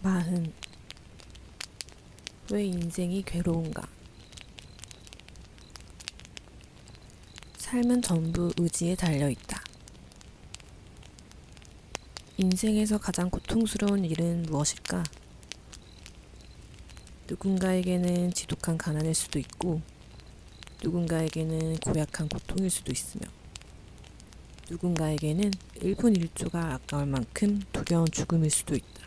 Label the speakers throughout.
Speaker 1: 마흔. 왜 인생이 괴로운가? 삶은 전부 의지에 달려있다. 인생에서 가장 고통스러운 일은 무엇일까? 누군가에게는 지독한 가난일 수도 있고, 누군가에게는 고약한 고통일 수도 있으며, 누군가에게는 1분 1초가 아까울 만큼 두려운 죽음일 수도 있다.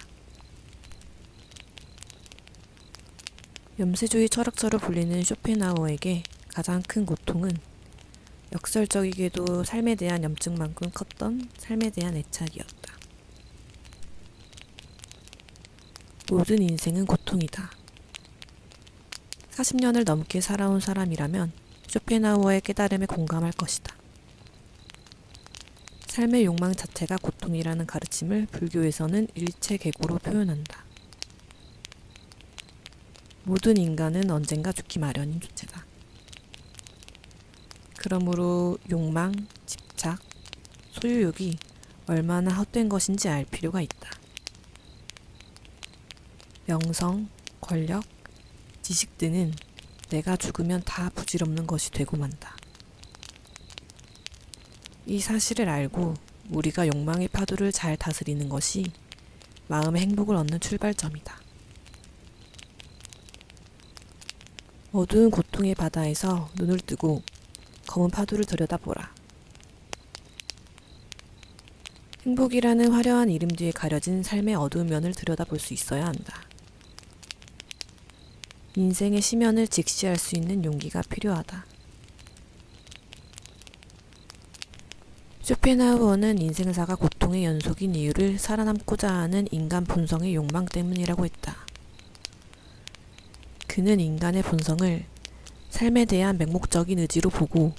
Speaker 1: 염세주의 철학자로 불리는 쇼펜하우어에게 가장 큰 고통은 역설적이게도 삶에 대한 염증만큼 컸던 삶에 대한 애착이었다. 모든 인생은 고통이다. 40년을 넘게 살아온 사람이라면 쇼펜하우어의 깨달음에 공감할 것이다. 삶의 욕망 자체가 고통이라는 가르침을 불교에서는 일체계고로 표현한다. 모든 인간은 언젠가 죽기 마련인 존재다. 그러므로 욕망, 집착, 소유욕이 얼마나 헛된 것인지 알 필요가 있다. 명성, 권력, 지식 등은 내가 죽으면 다 부질없는 것이 되고 만다. 이 사실을 알고 우리가 욕망의 파도를 잘 다스리는 것이 마음의 행복을 얻는 출발점이다. 어두운 고통의 바다에서 눈을 뜨고 검은 파도를 들여다보라. 행복이라는 화려한 이름 뒤에 가려진 삶의 어두운 면을 들여다볼 수 있어야 한다. 인생의 시면을 직시할 수 있는 용기가 필요하다. 쇼펜하우어는 인생사가 고통의 연속인 이유를 살아남고자 하는 인간 본성의 욕망 때문이라고 했다. 그는 인간의 본성을 삶에 대한 맹목적인 의지로 보고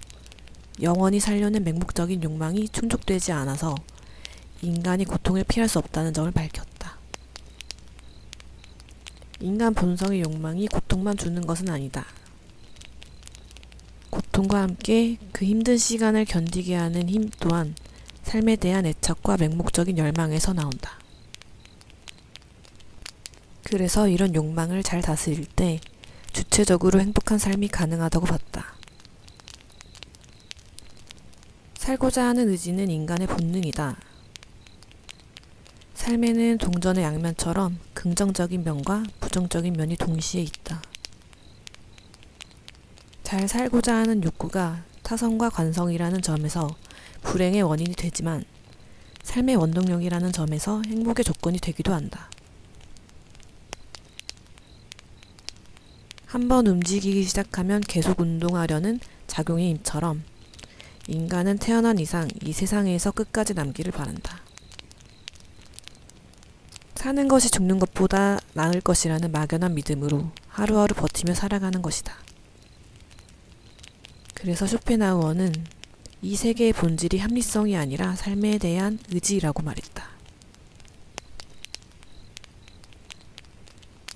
Speaker 1: 영원히 살려는 맹목적인 욕망이 충족되지 않아서 인간이 고통을 피할 수 없다는 점을 밝혔다. 인간 본성의 욕망이 고통만 주는 것은 아니다. 고통과 함께 그 힘든 시간을 견디게 하는 힘 또한 삶에 대한 애착과 맹목적인 열망에서 나온다. 그래서 이런 욕망을 잘 다스릴 때 주체적으로 행복한 삶이 가능하다고 봤다. 살고자 하는 의지는 인간의 본능이다. 삶에는 동전의 양면처럼 긍정적인 면과 부정적인 면이 동시에 있다. 잘 살고자 하는 욕구가 타성과 관성이라는 점에서 불행의 원인이 되지만 삶의 원동력이라는 점에서 행복의 조건이 되기도 한다. 한번 움직이기 시작하면 계속 운동하려는 작용의 힘처럼 인간은 태어난 이상 이 세상에서 끝까지 남기를 바란다. 사는 것이 죽는 것보다 나을 것이라는 막연한 믿음으로 하루하루 버티며 살아가는 것이다. 그래서 쇼펜하우어는 이 세계의 본질이 합리성이 아니라 삶에 대한 의지라고 말했다.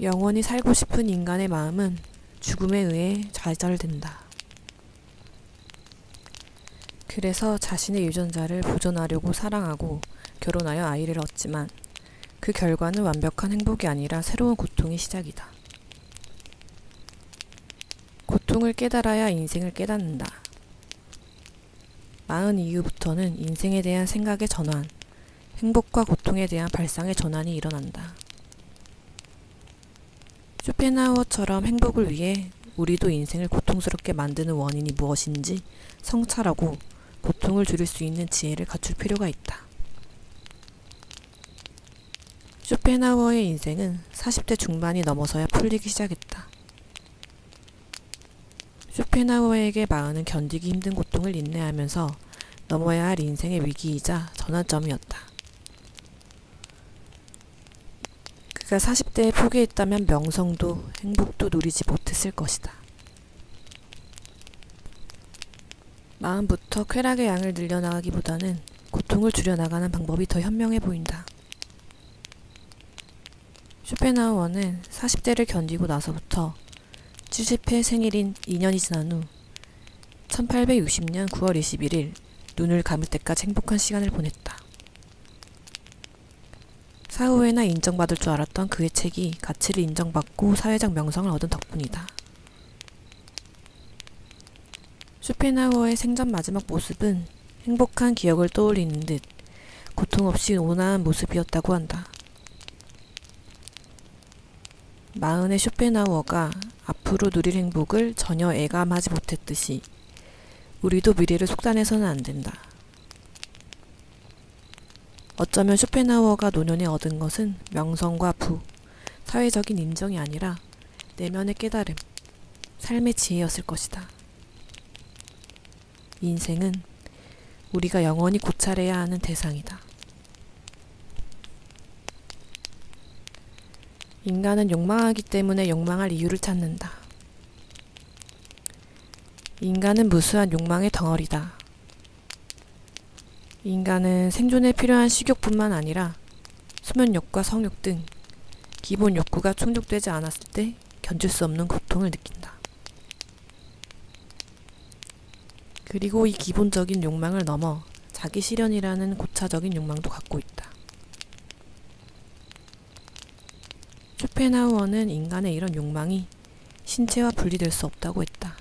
Speaker 1: 영원히 살고 싶은 인간의 마음은 죽음에 의해 좌절된다. 그래서 자신의 유전자를 보존하려고 사랑하고 결혼하여 아이를 얻지만 그 결과는 완벽한 행복이 아니라 새로운 고통의 시작이다. 고통을 깨달아야 인생을 깨닫는다. 40 이후부터는 인생에 대한 생각의 전환, 행복과 고통에 대한 발상의 전환이 일어난다. 쇼펜하우어처럼 행복을 위해 우리도 인생을 고통스럽게 만드는 원인이 무엇인지 성찰하고 고통을 줄일 수 있는 지혜를 갖출 필요가 있다. 쇼펜하우어의 인생은 40대 중반이 넘어서야 풀리기 시작했다. 쇼펜하우어에게 마흔은 견디기 힘든 고통을 인내하면서 넘어야 할 인생의 위기이자 전환점이었다. 그가 40대에 포기했다면 명성도 행복도 누리지 못했을 것이다. 마음부터 쾌락의 양을 늘려나가기보다는 고통을 줄여나가는 방법이 더 현명해 보인다. 쇼펜하우어는 40대를 견디고 나서부터 70회 생일인 2년이 지난 후 1860년 9월 21일 눈을 감을 때까지 행복한 시간을 보냈다. 사후에나 인정받을 줄 알았던 그의 책이 가치를 인정받고 사회적 명성을 얻은 덕분이다. 쇼펜하우어의 생전 마지막 모습은 행복한 기억을 떠올리는 듯 고통 없이 온화한 모습이었다고 한다. 마흔의 쇼펜하우어가 앞으로 누릴 행복을 전혀 애감하지 못했듯이 우리도 미래를 속단해서는 안 된다. 어쩌면 쇼펜하우어가 노년에 얻은 것은 명성과 부, 사회적인 인정이 아니라 내면의 깨달음, 삶의 지혜였을 것이다. 인생은 우리가 영원히 고찰해야 하는 대상이다. 인간은 욕망하기 때문에 욕망할 이유를 찾는다. 인간은 무수한 욕망의 덩어리다. 인간은 생존에 필요한 식욕뿐만 아니라 수면욕과 성욕 등 기본 욕구가 충족되지 않았을 때 견딜 수 없는 고통을 느낀다. 그리고 이 기본적인 욕망을 넘어 자기 실현이라는 고차적인 욕망도 갖고 있다. 쇼펜하우어는 인간의 이런 욕망이 신체와 분리될 수 없다고 했다.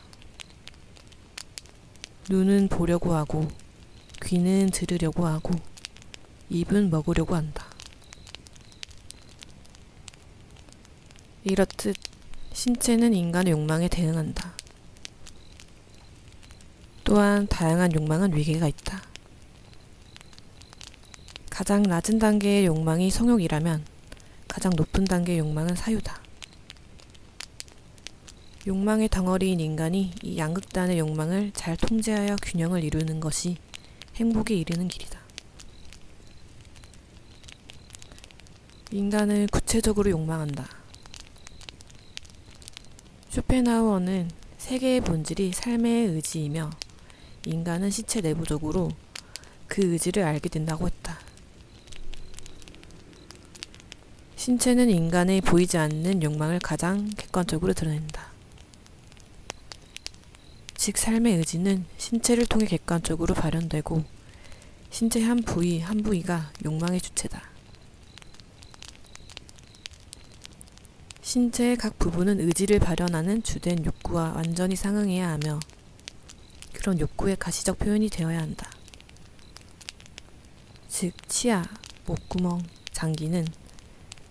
Speaker 1: 눈은 보려고 하고, 귀는 들으려고 하고, 입은 먹으려고 한다. 이렇듯 신체는 인간의 욕망에 대응한다. 또한 다양한 욕망은 위계가 있다. 가장 낮은 단계의 욕망이 성욕이라면 가장 높은 단계의 욕망은 사유다. 욕망의 덩어리인 인간이 이 양극단의 욕망을 잘 통제하여 균형을 이루는 것이 행복에 이르는 길이다. 인간은 구체적으로 욕망한다. 쇼펜하우어는 세계의 본질이 삶의 의지이며 인간은 시체 내부적으로 그 의지를 알게 된다고 했다. 신체는 인간의 보이지 않는 욕망을 가장 객관적으로 드러낸다. 즉 삶의 의지는 신체를 통해 객관적으로 발현되고 신체 한 부위 한 부위가 욕망의 주체다. 신체의 각 부분은 의지를 발현하는 주된 욕구와 완전히 상응해야 하며 그런 욕구의 가시적 표현이 되어야 한다. 즉 치아, 목구멍, 장기는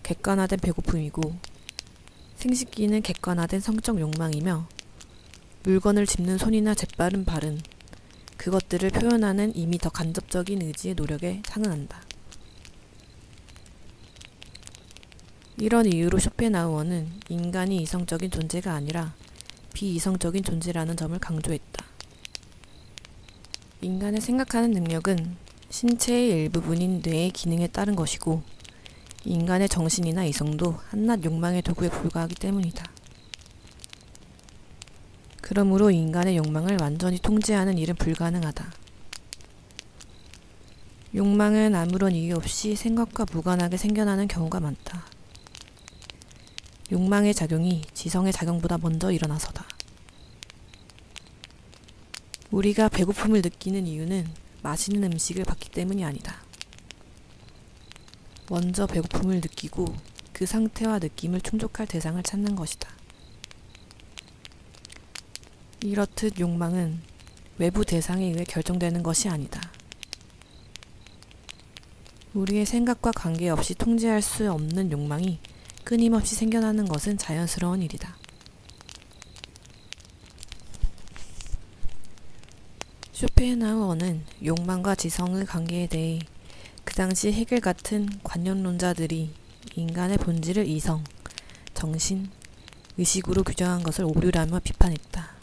Speaker 1: 객관화된 배고픔이고 생식기는 객관화된 성적 욕망이며 물건을 짚는 손이나 재빠른 발은 그것들을 표현하는 이미 더 간접적인 의지의 노력에 상응한다. 이런 이유로 쇼펜하우어는 인간이 이성적인 존재가 아니라 비이성적인 존재라는 점을 강조했다. 인간의 생각하는 능력은 신체의 일부분인 뇌의 기능에 따른 것이고 인간의 정신이나 이성도 한낱 욕망의 도구에 불과하기 때문이다. 그러므로 인간의 욕망을 완전히 통제하는 일은 불가능하다. 욕망은 아무런 이유 없이 생각과 무관하게 생겨나는 경우가 많다. 욕망의 작용이 지성의 작용보다 먼저 일어나서다. 우리가 배고픔을 느끼는 이유는 맛있는 음식을 받기 때문이 아니다. 먼저 배고픔을 느끼고 그 상태와 느낌을 충족할 대상을 찾는 것이다. 이렇듯 욕망은 외부 대상에 의해 결정되는 것이 아니다. 우리의 생각과 관계없이 통제할 수 없는 욕망이 끊임없이 생겨나는 것은 자연스러운 일이다. 쇼펜하우어는 욕망과 지성의 관계에 대해 그 당시 헤겔 같은 관념론자들이 인간의 본질을 이성, 정신, 의식으로 규정한 것을 오류라며 비판했다.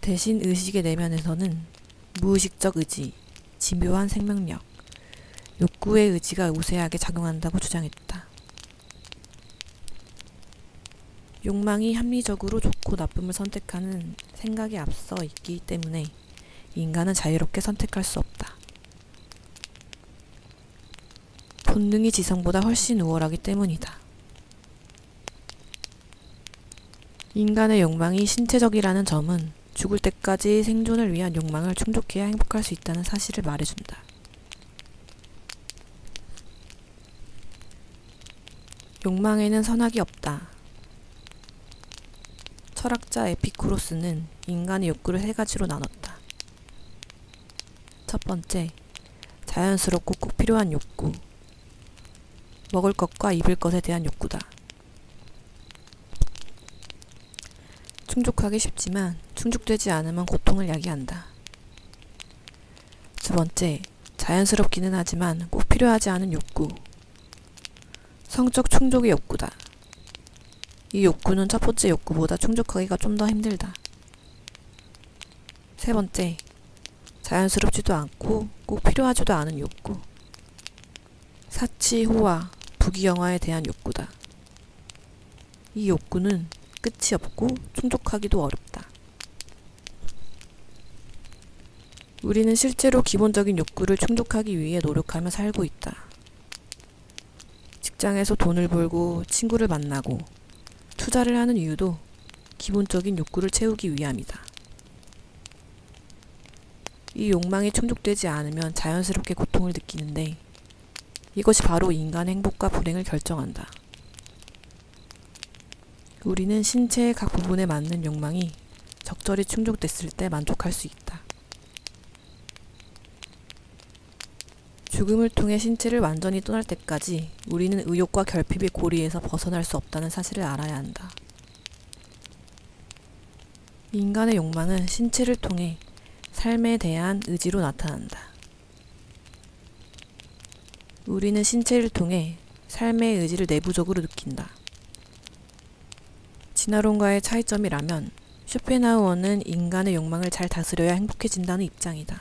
Speaker 1: 대신 의식의 내면에서는 무의식적 의지, 집요한 생명력, 욕구의 의지가 우세하게 작용한다고 주장했다. 욕망이 합리적으로 좋고 나쁨을 선택하는 생각에 앞서 있기 때문에 인간은 자유롭게 선택할 수 없다. 본능이 지성보다 훨씬 우월하기 때문이다. 인간의 욕망이 신체적이라는 점은 죽을 때까지 생존을 위한 욕망을 충족해야 행복할 수 있다는 사실을 말해준다. 욕망에는 선악이 없다. 철학자 에피쿠로스는 인간의 욕구를 세 가지로 나눴다. 첫 번째, 자연스럽고 꼭 필요한 욕구. 먹을 것과 입을 것에 대한 욕구다. 충족하기 쉽지만 충족되지 않으면 고통을 야기한다. 두 번째, 자연스럽기는 하지만 꼭 필요하지 않은 욕구. 성적 충족의 욕구다. 이 욕구는 첫 번째 욕구보다 충족하기가 좀 더 힘들다. 세 번째, 자연스럽지도 않고 꼭 필요하지도 않은 욕구. 사치, 호화, 부귀영화에 대한 욕구다. 이 욕구는 끝이 없고 충족하기도 어렵다. 우리는 실제로 기본적인 욕구를 충족하기 위해 노력하며 살고 있다. 직장에서 돈을 벌고 친구를 만나고 투자를 하는 이유도 기본적인 욕구를 채우기 위함이다. 이 욕망이 충족되지 않으면 자연스럽게 고통을 느끼는데 이것이 바로 인간의 행복과 불행을 결정한다. 우리는 신체의 각 부분에 맞는 욕망이 적절히 충족됐을 때 만족할 수 있다. 죽음을 통해 신체를 완전히 떠날 때까지 우리는 의욕과 결핍의 고리에서 벗어날 수 없다는 사실을 알아야 한다. 인간의 욕망은 신체를 통해 삶에 대한 의지로 나타난다. 우리는 신체를 통해 삶의 의지를 내부적으로 느낀다. 진화론과의 차이점이라면 쇼펜하우어는 인간의 욕망을 잘 다스려야 행복해진다는 입장이다.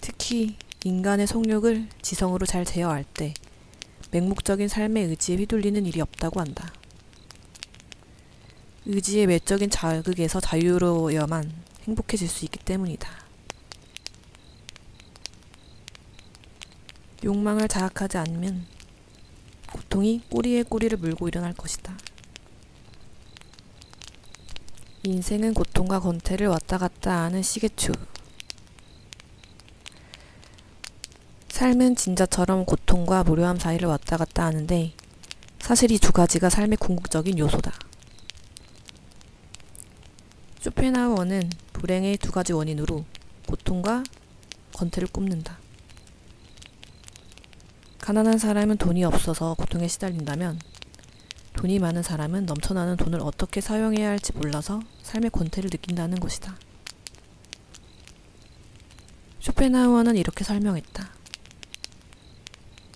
Speaker 1: 특히 인간의 성욕을 지성으로 잘 제어할 때 맹목적인 삶의 의지에 휘둘리는 일이 없다고 한다. 의지의 외적인 자극에서 자유로워야만 행복해질 수 있기 때문이다. 욕망을 자극하지 않으면 고통이 꼬리에 꼬리를 물고 일어날 것이다. 인생은 고통과 권태를 왔다 갔다 하는 시계추. 삶은 진자처럼 고통과 무료함 사이를 왔다 갔다 하는데 사실 이 두 가지가 삶의 궁극적인 요소다. 쇼펜하우어는 불행의 두 가지 원인으로 고통과 권태를 꼽는다. 가난한 사람은 돈이 없어서 고통에 시달린다면 돈이 많은 사람은 넘쳐나는 돈을 어떻게 사용해야 할지 몰라서 삶의 권태를 느낀다는 것이다. 쇼펜하우어는 이렇게 설명했다.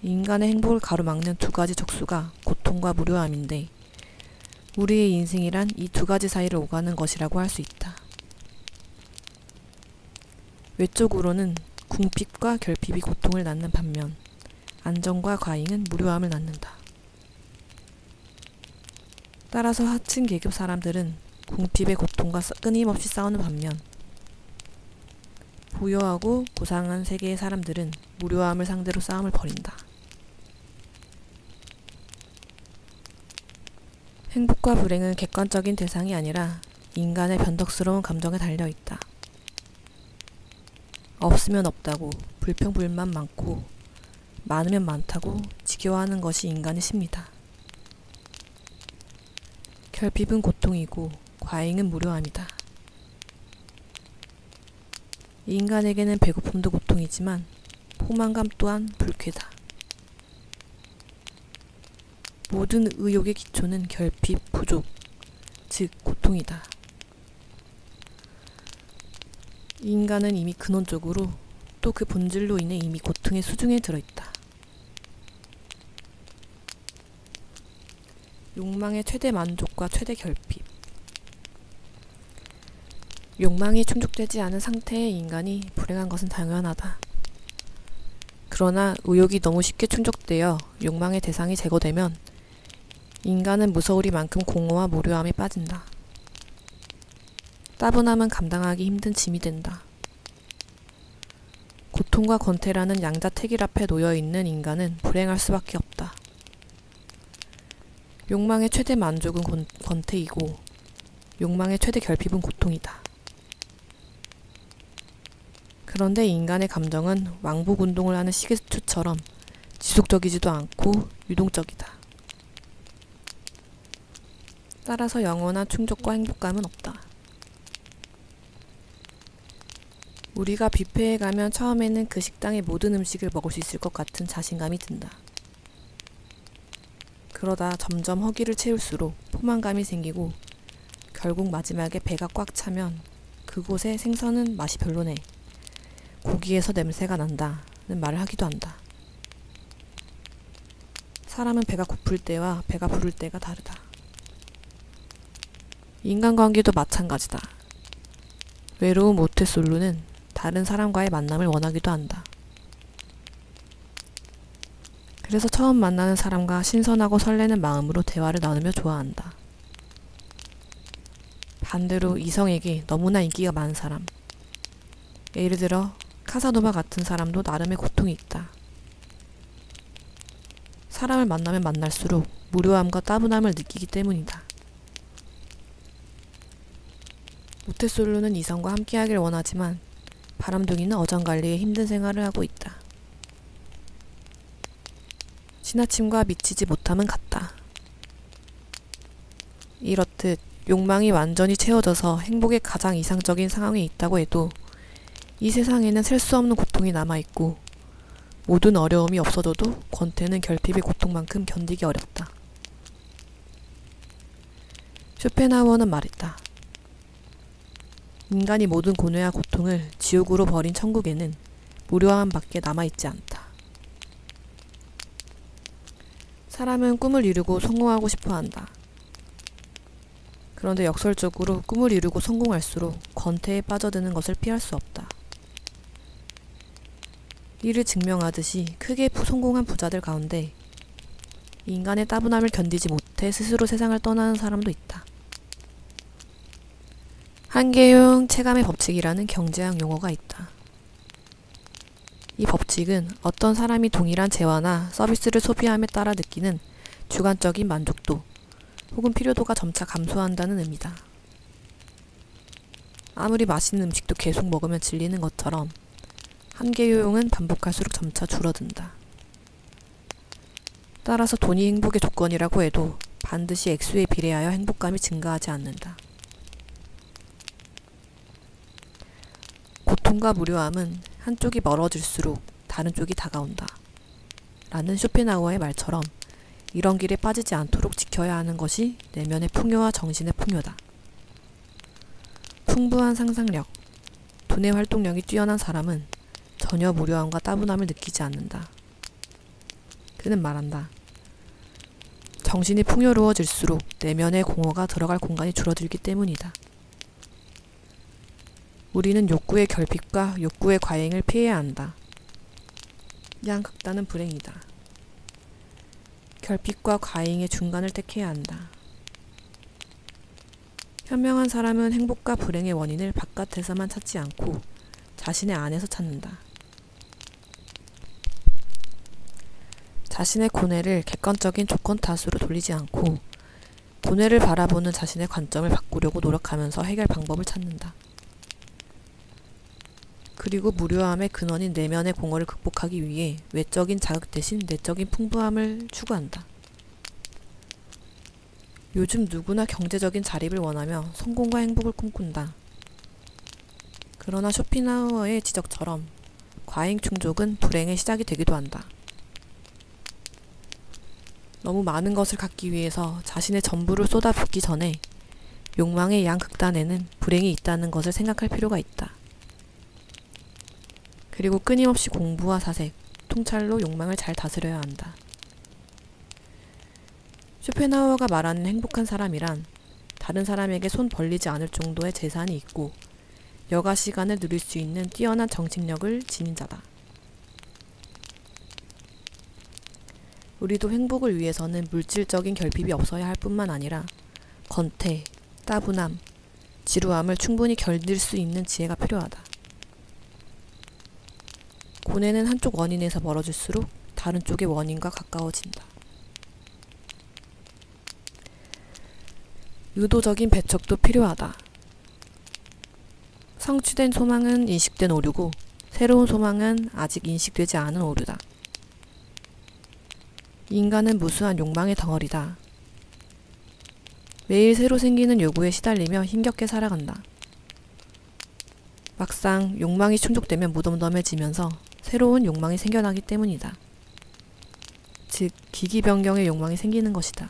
Speaker 1: 인간의 행복을 가로막는 두 가지 적수가 고통과 무료함인데 우리의 인생이란 이 두 가지 사이를 오가는 것이라고 할 수 있다. 외적으로는 궁핍과 결핍이 고통을 낳는 반면 안정과 과잉은 무료함을 낳는다. 따라서 하층 계급 사람들은 궁핍의 고통과 끊임없이 싸우는 반면 부유하고 고상한 세계의 사람들은 무료함을 상대로 싸움을 벌인다. 행복과 불행은 객관적인 대상이 아니라 인간의 변덕스러운 감정에 달려있다. 없으면 없다고 불평불만 많고 많으면 많다고 지겨워하는 것이 인간의 심리다. 결핍은 고통이고 과잉은 무료함이다. 인간에게는 배고픔도 고통이지만 포만감 또한 불쾌다. 모든 의욕의 기초는 결핍, 부족, 즉 고통이다. 인간은 이미 근원적으로 또 그 본질로 인해 이미 고통의 수중에 들어있다. 욕망의 최대 만족과 최대 결핍. 욕망이 충족되지 않은 상태의 인간이 불행한 것은 당연하다. 그러나 의욕이 너무 쉽게 충족되어 욕망의 대상이 제거되면 인간은 무서우리만큼 공허와 무료함에 빠진다. 따분함은 감당하기 힘든 짐이 된다. 고통과 권태라는 양자택일 앞에 놓여있는 인간은 불행할 수밖에 없다. 욕망의 최대 만족은 권태이고 욕망의 최대 결핍은 고통이다. 그런데 인간의 감정은 왕복운동을 하는 시계추처럼 지속적이지도 않고 유동적이다. 따라서 영원한 충족과 행복감은 없다. 우리가 뷔페에 가면 처음에는 그 식당의 모든 음식을 먹을 수 있을 것 같은 자신감이 든다. 그러다 점점 허기를 채울수록 포만감이 생기고 결국 마지막에 배가 꽉 차면 그곳의 생선은 맛이 별로네, 고기에서 냄새가 난다는 말을 하기도 한다. 사람은 배가 고플 때와 배가 부를 때가 다르다. 인간관계도 마찬가지다. 외로운 모태솔로는 다른 사람과의 만남을 원하기도 한다. 그래서 처음 만나는 사람과 신선하고 설레는 마음으로 대화를 나누며 좋아한다. 반대로 이성에게 너무나 인기가 많은 사람, 예를 들어 카사노바 같은 사람도 나름의 고통이 있다. 사람을 만나면 만날수록 무료함과 따분함을 느끼기 때문이다. 모태솔로는 이성과 함께하길 원하지만 바람둥이는 어장관리에 힘든 생활을 하고 있다. 지나침과 미치지 못함은 같다. 이렇듯 욕망이 완전히 채워져서 행복의 가장 이상적인 상황에 있다고 해도 이 세상에는 셀 수 없는 고통이 남아있고 모든 어려움이 없어져도 권태는 결핍의 고통만큼 견디기 어렵다. 쇼펜하우어는 말했다. 인간이 모든 고뇌와 고통을 지옥으로 버린 천국에는 무료함밖에 남아있지 않다. 사람은 꿈을 이루고 성공하고 싶어 한다. 그런데 역설적으로 꿈을 이루고 성공할수록 권태에 빠져드는 것을 피할 수 없다. 이를 증명하듯이 크게 성공한 부자들 가운데 인간의 따분함을 견디지 못해 스스로 세상을 떠나는 사람도 있다. 한계용 체감의 법칙이라는 경제학 용어가 있다. 이 법칙은 어떤 사람이 동일한 재화나 서비스를 소비함에 따라 느끼는 주관적인 만족도 혹은 필요도가 점차 감소한다는 의미다. 아무리 맛있는 음식도 계속 먹으면 질리는 것처럼 한계요용은 반복할수록 점차 줄어든다. 따라서 돈이 행복의 조건이라고 해도 반드시 액수에 비례하여 행복감이 증가하지 않는다. 고통과 무료함은 한쪽이 멀어질수록 다른 쪽이 다가온다. 라는 쇼펜하우어의 말처럼 이런 길에 빠지지 않도록 지켜야 하는 것이 내면의 풍요와 정신의 풍요다. 풍부한 상상력, 두뇌 활동력이 뛰어난 사람은 전혀 무료함과 따분함을 느끼지 않는다. 그는 말한다. 정신이 풍요로워질수록 내면의 공허가 들어갈 공간이 줄어들기 때문이다. 우리는 욕구의 결핍과 욕구의 과잉을 피해야 한다. 양극단은 불행이다. 결핍과 과잉의 중간을 택해야 한다. 현명한 사람은 행복과 불행의 원인을 바깥에서만 찾지 않고 자신의 안에서 찾는다. 자신의 고뇌를 객관적인 조건 탓으로 돌리지 않고 고뇌를 바라보는 자신의 관점을 바꾸려고 노력하면서 해결 방법을 찾는다. 그리고 무료함의 근원인 내면의 공허를 극복하기 위해 외적인 자극 대신 내적인 풍부함을 추구한다. 요즘 누구나 경제적인 자립을 원하며 성공과 행복을 꿈꾼다. 그러나 쇼펜하우어의 지적처럼 과잉 충족은 불행의 시작이 되기도 한다. 너무 많은 것을 갖기 위해서 자신의 전부를 쏟아붓기 전에 욕망의 양극단에는 불행이 있다는 것을 생각할 필요가 있다. 그리고 끊임없이 공부와 사색, 통찰로 욕망을 잘 다스려야 한다. 쇼펜하우어가 말하는 행복한 사람이란 다른 사람에게 손 벌리지 않을 정도의 재산이 있고 여가 시간을 누릴 수 있는 뛰어난 정신력을 지닌 자다. 우리도 행복을 위해서는 물질적인 결핍이 없어야 할 뿐만 아니라 권태, 따분함, 지루함을 충분히 견딜 수 있는 지혜가 필요하다. 고뇌는 한쪽 원인에서 멀어질수록 다른 쪽의 원인과 가까워진다. 의도적인 배척도 필요하다. 성취된 소망은 인식된 오류고 새로운 소망은 아직 인식되지 않은 오류다. 인간은 무수한 욕망의 덩어리다. 매일 새로 생기는 요구에 시달리며 힘겹게 살아간다. 막상 욕망이 충족되면 무덤덤해지면서 새로운 욕망이 생겨나기 때문이다. 즉, 기기변경의 욕망이 생기는 것이다.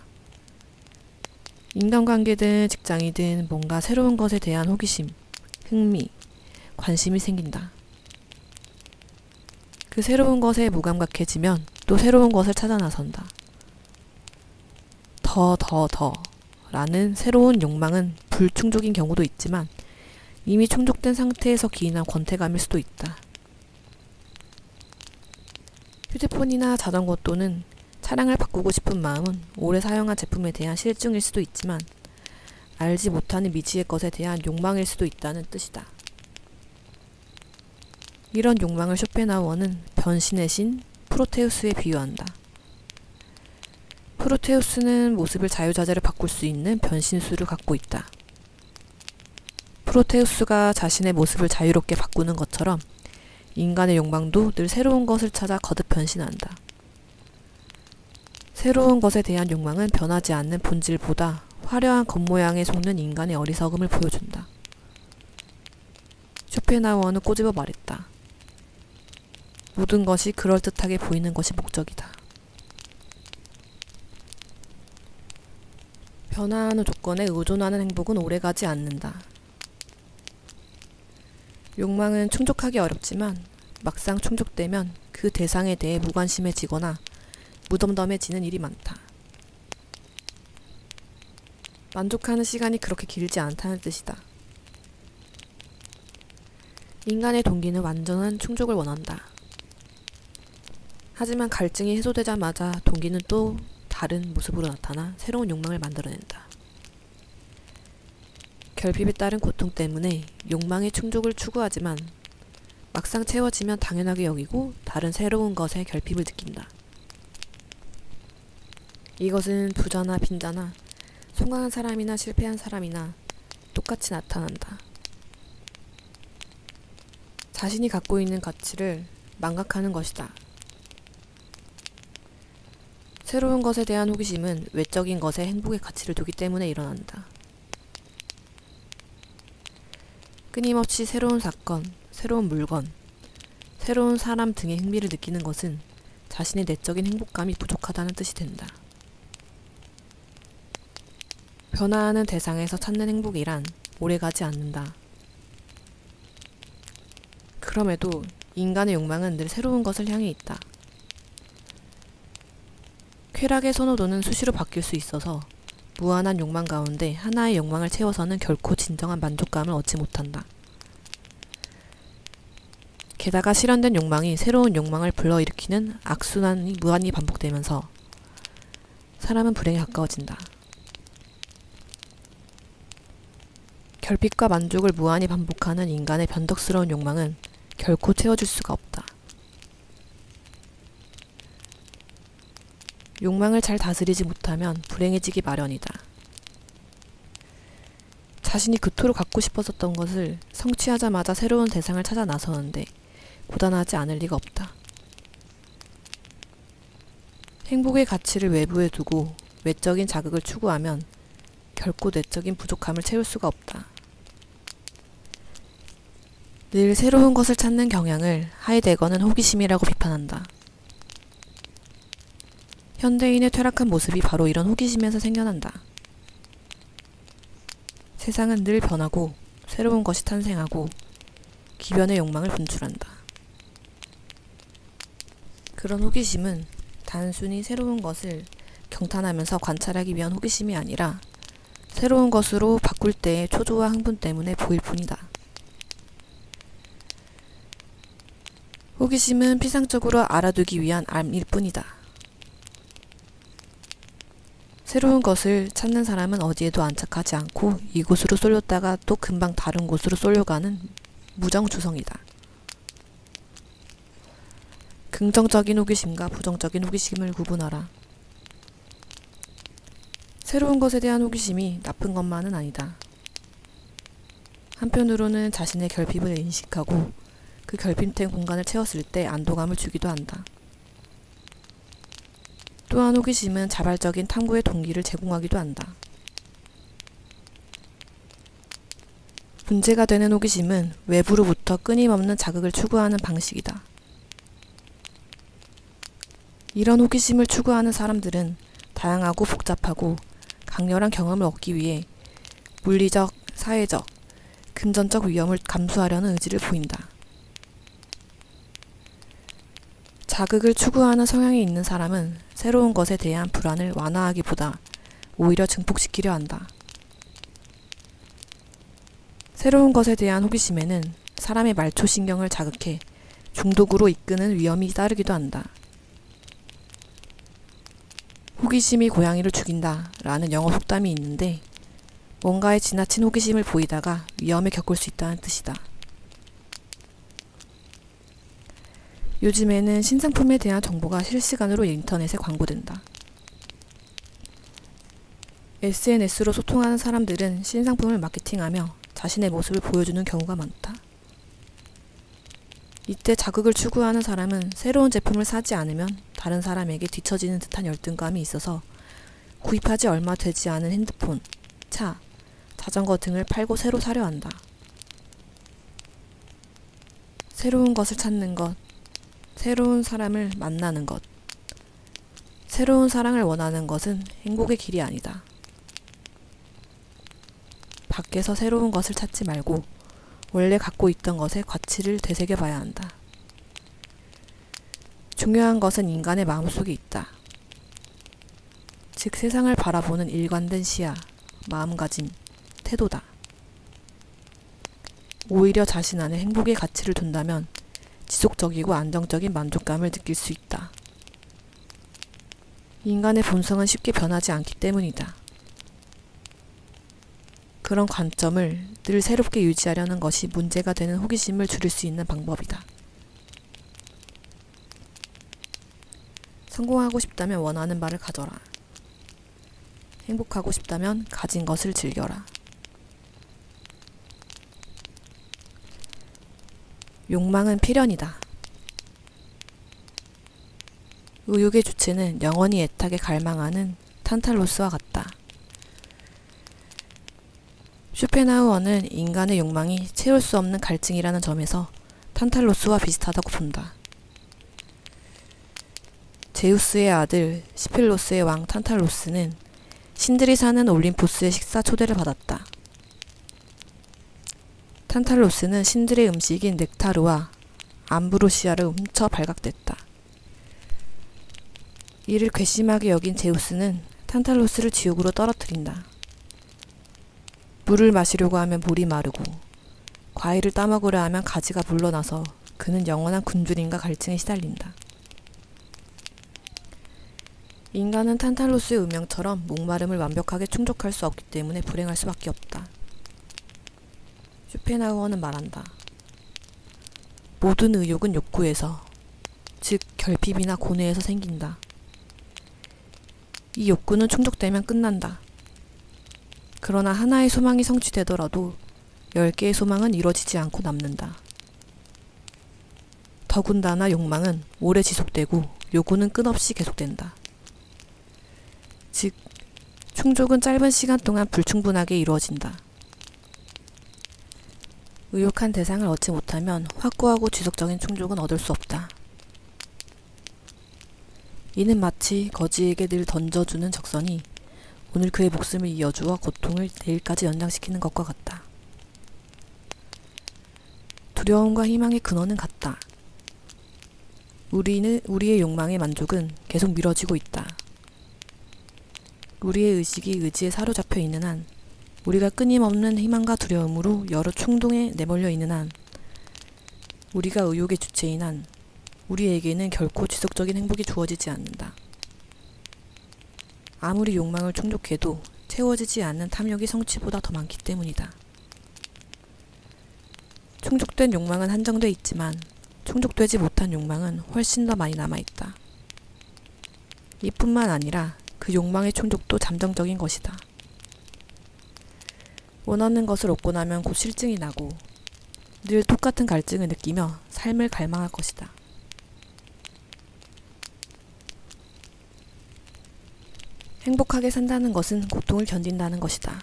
Speaker 1: 인간관계든 직장이든 뭔가 새로운 것에 대한 호기심, 흥미, 관심이 생긴다. 그 새로운 것에 무감각해지면 또 새로운 것을 찾아 나선다. 더 라는 새로운 욕망은 불충족인 경우도 있지만 이미 충족된 상태에서 기인한 권태감일 수도 있다. 휴대폰이나 자전거 또는 차량을 바꾸고 싶은 마음은 오래 사용한 제품에 대한 실증일 수도 있지만 알지 못하는 미지의 것에 대한 욕망일 수도 있다는 뜻이다. 이런 욕망을 쇼펜하우어는 변신의 신 프로테우스에 비유한다. 프로테우스는 모습을 자유자재로 바꿀 수 있는 변신술을 갖고 있다. 프로테우스가 자신의 모습을 자유롭게 바꾸는 것처럼 인간의 욕망도 늘 새로운 것을 찾아 거듭 변신한다. 새로운 것에 대한 욕망은 변하지 않는 본질보다 화려한 겉모양에 속는 인간의 어리석음을 보여준다. 쇼펜하우어는 꼬집어 말했다. 모든 것이 그럴듯하게 보이는 것이 목적이다. 변화하는 조건에 의존하는 행복은 오래가지 않는다. 욕망은 충족하기 어렵지만 막상 충족되면 그 대상에 대해 무관심해지거나 무덤덤해지는 일이 많다. 만족하는 시간이 그렇게 길지 않다는 뜻이다. 인간의 동기는 완전한 충족을 원한다. 하지만 갈증이 해소되자마자 동기는 또 다른 모습으로 나타나 새로운 욕망을 만들어낸다. 결핍에 따른 고통 때문에 욕망의 충족을 추구하지만 막상 채워지면 당연하게 여기고 다른 새로운 것에 결핍을 느낀다. 이것은 부자나 빈자나 성공한 사람이나 실패한 사람이나 똑같이 나타난다. 자신이 갖고 있는 가치를 망각하는 것이다. 새로운 것에 대한 호기심은 외적인 것에 행복의 가치를 두기 때문에 일어난다. 끊임없이 새로운 사건, 새로운 물건, 새로운 사람 등의 흥미를 느끼는 것은 자신의 내적인 행복감이 부족하다는 뜻이 된다. 변화하는 대상에서 찾는 행복이란 오래가지 않는다. 그럼에도 인간의 욕망은 늘 새로운 것을 향해 있다. 쾌락의 선호도는 수시로 바뀔 수 있어서 무한한 욕망 가운데 하나의 욕망을 채워서는 결코 진정한 만족감을 얻지 못한다. 게다가 실현된 욕망이 새로운 욕망을 불러일으키는 악순환이 무한히 반복되면서 사람은 불행에 가까워진다. 결핍과 만족을 무한히 반복하는 인간의 변덕스러운 욕망은 결코 채워줄 수가 없다. 욕망을 잘 다스리지 못하면 불행해지기 마련이다. 자신이 그토록 갖고 싶었던 것을 성취하자마자 새로운 대상을 찾아 나서는데 고단하지 않을 리가 없다. 행복의 가치를 외부에 두고 외적인 자극을 추구하면 결코 내적인 부족함을 채울 수가 없다. 늘 새로운 것을 찾는 경향을 하이데거는 호기심이라고 비판한다. 현대인의 퇴락한 모습이 바로 이런 호기심에서 생겨난다. 세상은 늘 변하고 새로운 것이 탄생하고 기변의 욕망을 분출한다. 그런 호기심은 단순히 새로운 것을 경탄하면서 관찰하기 위한 호기심이 아니라 새로운 것으로 바꿀 때의 초조와 흥분 때문에 보일 뿐이다. 호기심은 피상적으로 알아두기 위한 암일 뿐이다. 새로운 것을 찾는 사람은 어디에도 안착하지 않고 이곳으로 쏠렸다가 또 금방 다른 곳으로 쏠려가는 무정주성이다. 긍정적인 호기심과 부정적인 호기심을 구분하라. 새로운 것에 대한 호기심이 나쁜 것만은 아니다. 한편으로는 자신의 결핍을 인식하고 그 결핍된 공간을 채웠을 때 안도감을 주기도 한다. 또한 호기심은 자발적인 탐구의 동기를 제공하기도 한다. 문제가 되는 호기심은 외부로부터 끊임없는 자극을 추구하는 방식이다. 이런 호기심을 추구하는 사람들은 다양하고 복잡하고 강렬한 경험을 얻기 위해 물리적, 사회적, 금전적 위험을 감수하려는 의지를 보인다. 자극을 추구하는 성향이 있는 사람은 새로운 것에 대한 불안을 완화하기보다 오히려 증폭시키려 한다. 새로운 것에 대한 호기심에는 사람의 말초신경을 자극해 중독으로 이끄는 위험이 따르기도 한다. 호기심이 고양이를 죽인다 라는 영어 속담이 있는데 뭔가에 지나친 호기심을 보이다가 위험을 겪을 수 있다는 뜻이다. 요즘에는 신상품에 대한 정보가 실시간으로 인터넷에 광고된다. SNS로 소통하는 사람들은 신상품을 마케팅하며 자신의 모습을 보여주는 경우가 많다. 이때 자극을 추구하는 사람은 새로운 제품을 사지 않으면 다른 사람에게 뒤처지는 듯한 열등감이 있어서 구입하지 얼마 되지 않은 핸드폰, 차, 자전거 등을 팔고 새로 사려 한다. 새로운 것을 찾는 것, 새로운 사람을 만나는 것, 새로운 사랑을 원하는 것은 행복의 길이 아니다. 밖에서 새로운 것을 찾지 말고 원래 갖고 있던 것의 가치를 되새겨 봐야 한다. 중요한 것은 인간의 마음속에 있다. 즉 세상을 바라보는 일관된 시야, 마음가짐, 태도다. 오히려 자신 안에 행복의 가치를 둔다면 지속적이고 안정적인 만족감을 느낄 수 있다. 인간의 본성은 쉽게 변하지 않기 때문이다. 그런 관점을 늘 새롭게 유지하려는 것이 문제가 되는 호기심을 줄일 수 있는 방법이다. 성공하고 싶다면 원하는 바를 가져라. 행복하고 싶다면 가진 것을 즐겨라. 욕망은 필연이다. 의욕의 주체는 영원히 애타게 갈망하는 탄탈로스와 같다. 쇼펜하우어는 인간의 욕망이 채울 수 없는 갈증이라는 점에서 탄탈로스와 비슷하다고 본다. 제우스의 아들 시필로스의 왕 탄탈로스는 신들이 사는 올림포스의 식사 초대를 받았다. 탄탈로스는 신들의 음식인 넥타르와 암브로시아를 훔쳐 발각됐다. 이를 괘씸하게 여긴 제우스는 탄탈로스를 지옥으로 떨어뜨린다. 물을 마시려고 하면 물이 마르고 과일을 따먹으려 하면 가지가 물러나서 그는 영원한 굶주림과 갈증에 시달린다. 인간은 탄탈로스의 운명처럼 목마름을 완벽하게 충족할 수 없기 때문에 불행할 수밖에 없다. 쇼펜하우어는 말한다. 모든 의욕은 욕구에서, 즉 결핍이나 고뇌에서 생긴다. 이 욕구는 충족되면 끝난다. 그러나 하나의 소망이 성취되더라도 10개의 소망은 이루어지지 않고 남는다. 더군다나 욕망은 오래 지속되고 요구는 끝없이 계속된다. 즉, 충족은 짧은 시간 동안 불충분하게 이루어진다. 의욕한 대상을 얻지 못하면 확고하고 지속적인 충족은 얻을 수 없다. 이는 마치 거지에게 늘 던져주는 적선이 오늘 그의 목숨을 이어주어 고통을 내일까지 연장시키는 것과 같다. 두려움과 희망의 근원은 같다. 우리의 욕망의 만족은 계속 미뤄지고 있다. 우리의 의식이 의지에 사로잡혀 있는 한, 우리가 끊임없는 희망과 두려움으로 여러 충동에 내몰려 있는 한, 우리가 의욕의 주체인 한, 우리에게는 결코 지속적인 행복이 주어지지 않는다. 아무리 욕망을 충족해도 채워지지 않는 탐욕이 성취보다 더 많기 때문이다. 충족된 욕망은 한정돼 있지만 충족되지 못한 욕망은 훨씬 더 많이 남아있다. 이뿐만 아니라 그 욕망의 충족도 잠정적인 것이다. 원하는 것을 얻고 나면 곧 실증이 나고 늘 똑같은 갈증을 느끼며 삶을 갈망할 것이다. 행복하게 산다는 것은 고통을 견딘다는 것이다.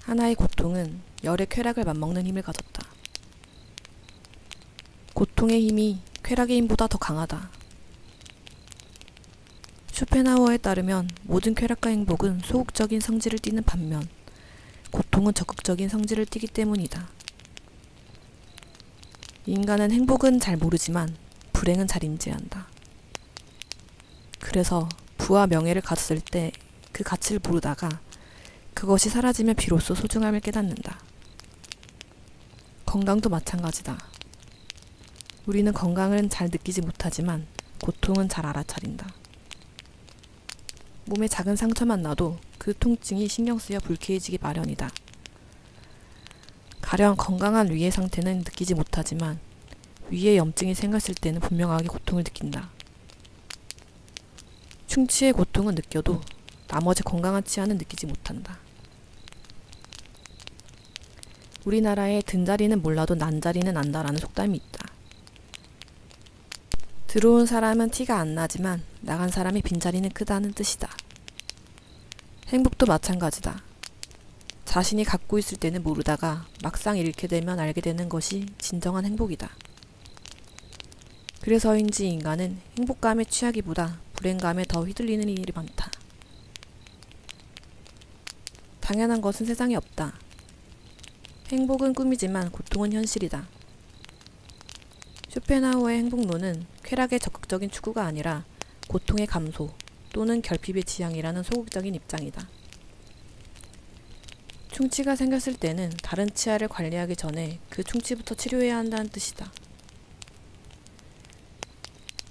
Speaker 1: 하나의 고통은 열의 쾌락을 맞먹는 힘을 가졌다. 고통의 힘이 쾌락의 힘보다 더 강하다. 쇼펜하우어에 따르면 모든 쾌락과 행복은 소극적인 성질을 띠는 반면 고통은 적극적인 성질을 띠기 때문이다. 인간은 행복은 잘 모르지만 불행은 잘 인지한다. 그래서 부와 명예를 가졌을 때 그 가치를 모르다가 그것이 사라지면 비로소 소중함을 깨닫는다. 건강도 마찬가지다. 우리는 건강은 잘 느끼지 못하지만 고통은 잘 알아차린다. 몸에 작은 상처만 나도 그 통증이 신경 쓰여 불쾌해지기 마련이다. 가령 건강한 위의 상태는 느끼지 못하지만 위에 염증이 생겼을 때는 분명하게 고통을 느낀다. 충치의 고통은 느껴도 나머지 건강한 치아는 느끼지 못한다. 우리나라에 든자리는 몰라도 난자리는 안다라는 속담이 있다. 들어온 사람은 티가 안 나지만 나간 사람의 빈자리는 크다는 뜻이다. 행복도 마찬가지다. 자신이 갖고 있을 때는 모르다가 막상 잃게 되면 알게 되는 것이 진정한 행복이다. 그래서인지 인간은 행복감에 취하기보다 불행감에 더 휘둘리는 일이 많다. 당연한 것은 세상에 없다. 행복은 꿈이지만 고통은 현실이다. 쇼펜하우어의 행복론은 쾌락의 적극적인 추구가 아니라 고통의 감소 또는 결핍의 지향이라는 소극적인 입장이다. 충치가 생겼을 때는 다른 치아를 관리하기 전에 그 충치부터 치료해야 한다는 뜻이다.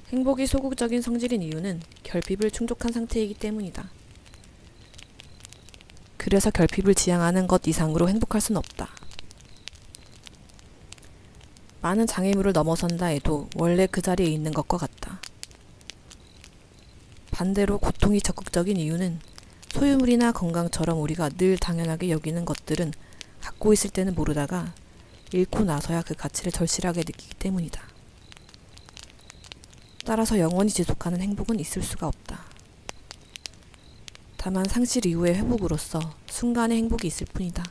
Speaker 1: 행복이 소극적인 성질인 이유는 결핍을 충족한 상태이기 때문이다. 그래서 결핍을 지향하는 것 이상으로 행복할 순 없다. 많은 장애물을 넘어선다 해도 원래 그 자리에 있는 것과 같다. 반대로 고통이 적극적인 이유는 소유물이나 건강처럼 우리가 늘 당연하게 여기는 것들은 갖고 있을 때는 모르다가 잃고 나서야 그 가치를 절실하게 느끼기 때문이다. 따라서 영원히 지속하는 행복은 있을 수가 없다. 다만 상실 이후의 회복으로서 순간의 행복이 있을 뿐이다.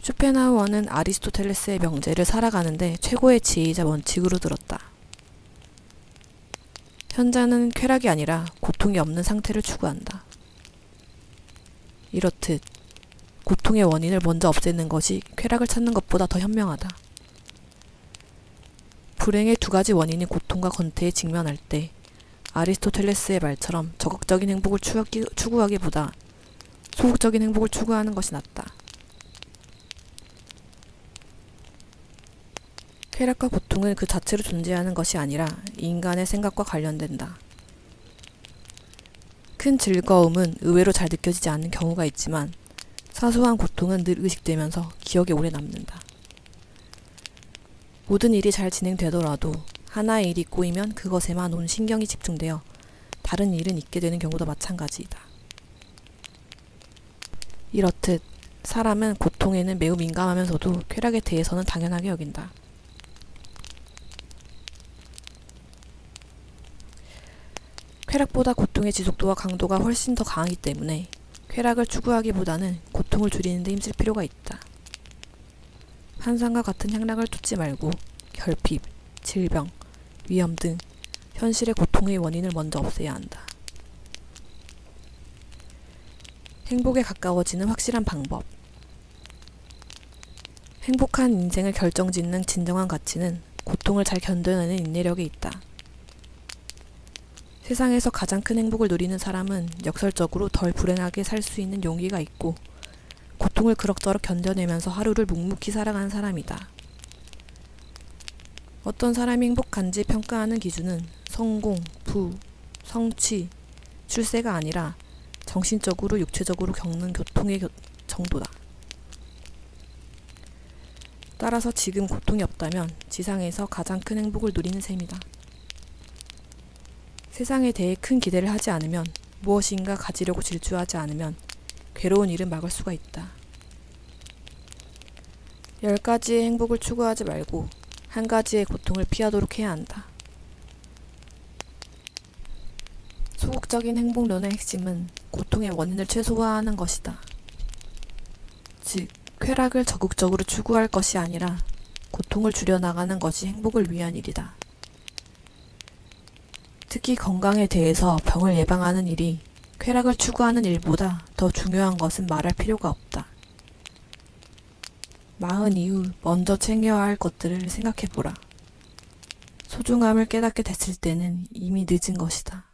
Speaker 1: 쇼펜하우어는 아리스토텔레스의 명제를 살아가는데 최고의 지혜이자 원칙으로 들었다. 현자는 쾌락이 아니라 고통이 없는 상태를 추구한다. 이렇듯 고통의 원인을 먼저 없애는 것이 쾌락을 찾는 것보다 더 현명하다. 불행의 두 가지 원인인 고통과 권태에 직면할 때 아리스토텔레스의 말처럼 적극적인 행복을 추구하기보다 소극적인 행복을 추구하는 것이 낫다. 쾌락과 고통은 그 자체로 존재하는 것이 아니라 인간의 생각과 관련된다. 큰 즐거움은 의외로 잘 느껴지지 않는 경우가 있지만 사소한 고통은 늘 의식되면서 기억에 오래 남는다. 모든 일이 잘 진행되더라도 하나의 일이 꼬이면 그것에만 온 신경이 집중되어 다른 일은 잊게 되는 경우도 마찬가지이다. 이렇듯 사람은 고통에는 매우 민감하면서도 쾌락에 대해서는 당연하게 여긴다. 쾌락보다 고통의 지속도와 강도가 훨씬 더 강하기 때문에 쾌락을 추구하기보다는 고통을 줄이는 데 힘쓸 필요가 있다. 환상과 같은 향락을 쫓지 말고 결핍, 질병, 위험 등 현실의 고통의 원인을 먼저 없애야 한다. 행복에 가까워지는 확실한 방법. 행복한 인생을 결정짓는 진정한 가치는 고통을 잘 견뎌내는 인내력에 있다. 세상에서 가장 큰 행복을 누리는 사람은 역설적으로 덜 불행하게 살 수 있는 용기가 있고 고통을 그럭저럭 견뎌내면서 하루를 묵묵히 살아가는 사람이다. 어떤 사람이 행복한지 평가하는 기준은 성공, 부, 성취, 출세가 아니라 정신적으로 육체적으로 겪는 고통의 정도다. 따라서 지금 고통이 없다면 지상에서 가장 큰 행복을 누리는 셈이다. 세상에 대해 큰 기대를 하지 않으면 무엇인가 가지려고 질주하지 않으면 괴로운 일은 막을 수가 있다. 10가지의 행복을 추구하지 말고 한 가지의 고통을 피하도록 해야 한다. 행복적인 행복론의 핵심은 고통의 원인을 최소화하는 것이다. 즉, 쾌락을 적극적으로 추구할 것이 아니라 고통을 줄여나가는 것이 행복을 위한 일이다. 특히 건강에 대해서 병을 예방하는 일이 쾌락을 추구하는 일보다 더 중요한 것은 말할 필요가 없다. 마흔 이후 먼저 챙겨야 할 것들을 생각해보라. 소중함을 깨닫게 됐을 때는 이미 늦은 것이다.